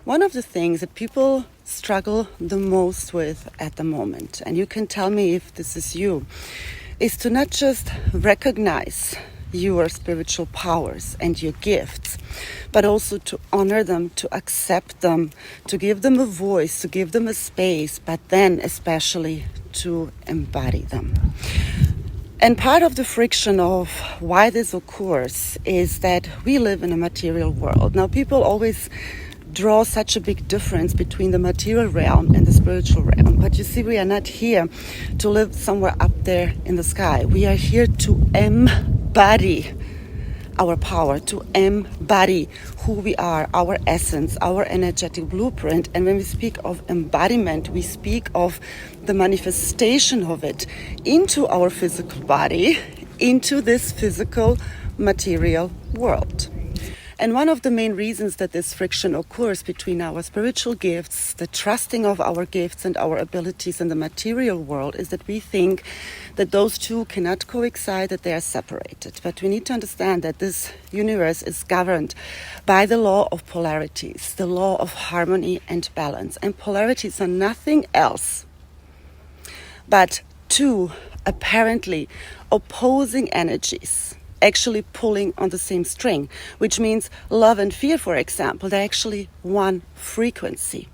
One of the things that people struggle the most with at the moment, and you can tell me if this is you, is to not just recognize your spiritual powers and your gifts, but also to honor them, to accept them, to give them a voice, to give them a space, but then especially to embody them. And part of the friction of why this occurs is that we live in a material world. Now, people always draw such a big difference between the material realm and the spiritual realm. But you see, we are not here to live somewhere up there in the sky. We are here to embody our power, to embody who we are, our essence, our energetic blueprint. And when we speak of embodiment, we speak of the manifestation of it into our physical body, into this physical material world. And one of the main reasons that this friction occurs between our spiritual gifts, the trusting of our gifts and our abilities in the material world, is that we think that those two cannot coexist, that they are separated. But we need to understand that this universe is governed by the law of polarities, the law of harmony and balance. And polarities are nothing else but two apparently opposing energies actually pulling on the same string, which means love and fear, for example, they're actually one frequency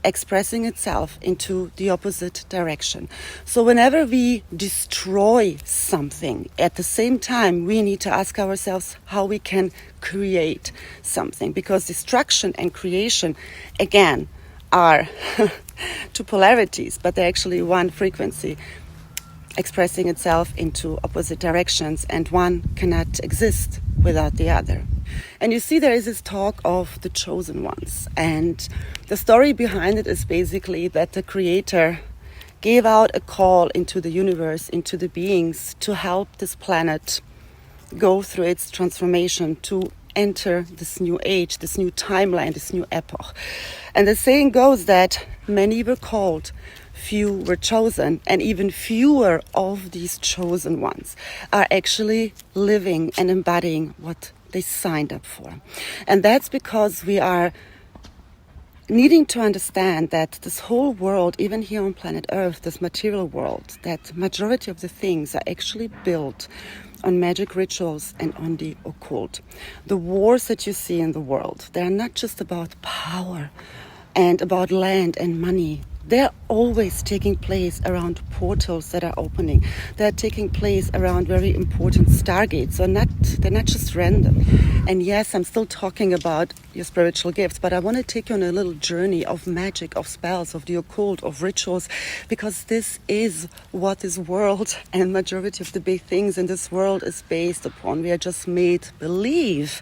expressing itself into the opposite direction. So whenever we destroy something, at the same time we need to ask ourselves how we can create something, because destruction and creation again are two polarities, but they're actually one frequency expressing itself into opposite directions, and one cannot exist without the other. And you see, there is this talk of the chosen ones, and the story behind it is basically that the creator gave out a call into the universe, into the beings, to help this planet go through its transformation, to enter this new age, this new timeline, this new epoch. And the saying goes that many were called, few were chosen, and even fewer of these chosen ones are actually living and embodying what they signed up for. And that's because we are needing to understand that this whole world, even here on planet Earth, this material world, that majority of the things are actually built on magic rituals and on the occult. The wars that you see in the world, they are not just about power and about land and money. They're always taking place around portals that are opening. They're taking place around very important Stargates. They're not just random. And yes, I'm still talking about your spiritual gifts, but I want to take you on a little journey of magic, of spells, of the occult, of rituals, because this is what this world and majority of the big things in this world is based upon. We are just made believe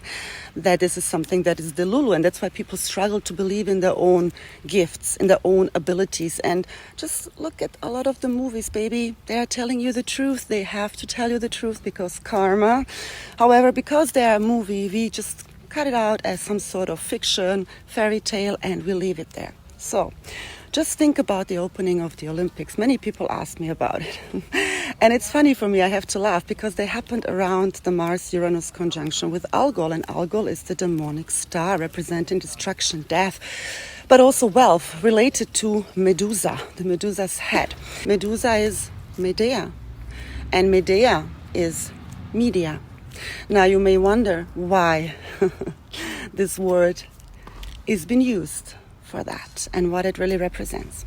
that this is something that is delulu, and that's why people struggle to believe in their own gifts, in their own abilities. And just look at a lot of the movies, baby. They are telling you the truth. They have to tell you the truth because karma. However, because they are a movie, we just cut it out as some sort of fiction, fairy tale, and we leave it there. So just think about the opening of the Olympics. Many people ask me about it. And it's funny for me, I have to laugh, because they happened around the Mars-Uranus conjunction with Algol. And Algol is the demonic star representing destruction, death, but also wealth, related to Medusa, the Medusa's head. Medusa is Medea, and Medea is media. Now you may wonder why this word is being used for that and what it really represents.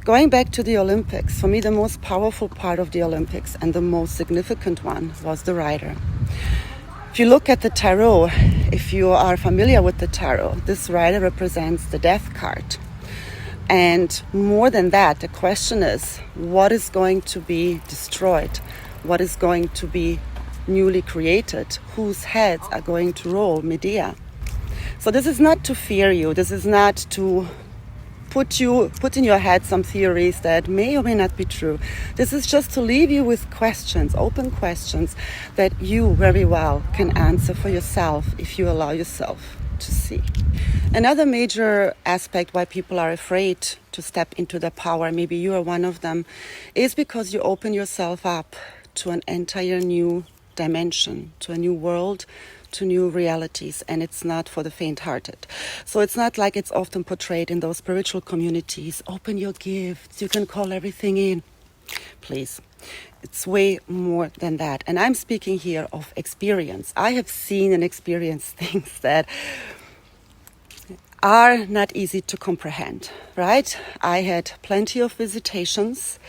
Going back to the Olympics, for me the most powerful part of the Olympics and the most significant one was the rider. If you look at the tarot, if you are familiar with the tarot, this rider represents the death card. And more than that, the question is, what is going to be destroyed? What is going to be newly created? Whose heads are going to roll? Medea. So this is not to fear you. This is not to put in your head some theories that may or may not be true. This is just to leave you with questions, open questions that you very well can answer for yourself if you allow yourself to see. Another major aspect why people are afraid to step into their power, maybe you are one of them, is because you open yourself up to an entire new dimension, to a new world, to new realities, and it's not for the faint-hearted. So it's not like it's often portrayed in those spiritual communities. Open your gifts, you can call everything in. Please. It's way more than that. And I'm speaking here of experience. I have seen and experienced things that are not easy to comprehend, right? I had plenty of visitations.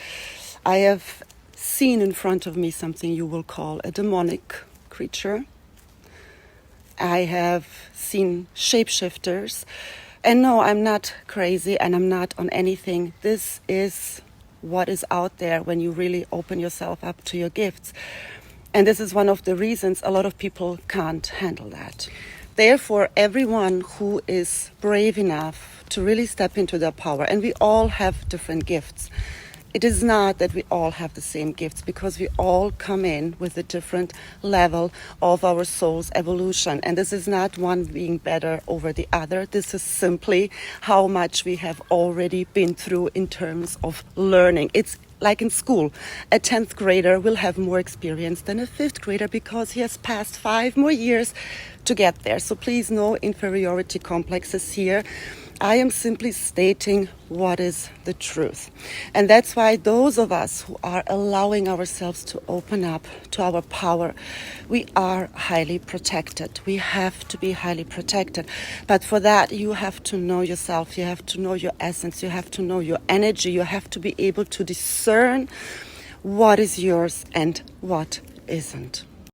I have seen in front of me something you will call a demonic creature. I have seen shapeshifters. And no, I'm not crazy and I'm not on anything. This is what is out there when you really open yourself up to your gifts. And this is one of the reasons a lot of people can't handle that. Therefore, everyone who is brave enough to really step into their power, and we all have different gifts. It is not that we all have the same gifts, because we all come in with a different level of our soul's evolution. And this is not one being better over the other. This is simply how much we have already been through in terms of learning. It's like in school. A 10th grader will have more experience than a 5th grader because he has passed 5 more years to get there. So please, no inferiority complexes here. I am simply stating what is the truth. And that's why those of us who are allowing ourselves to open up to our power, we are highly protected. We have to be highly protected. But for that, you have to know yourself. You have to know your essence. You have to know your energy. You have to be able to discern what is yours and what isn't.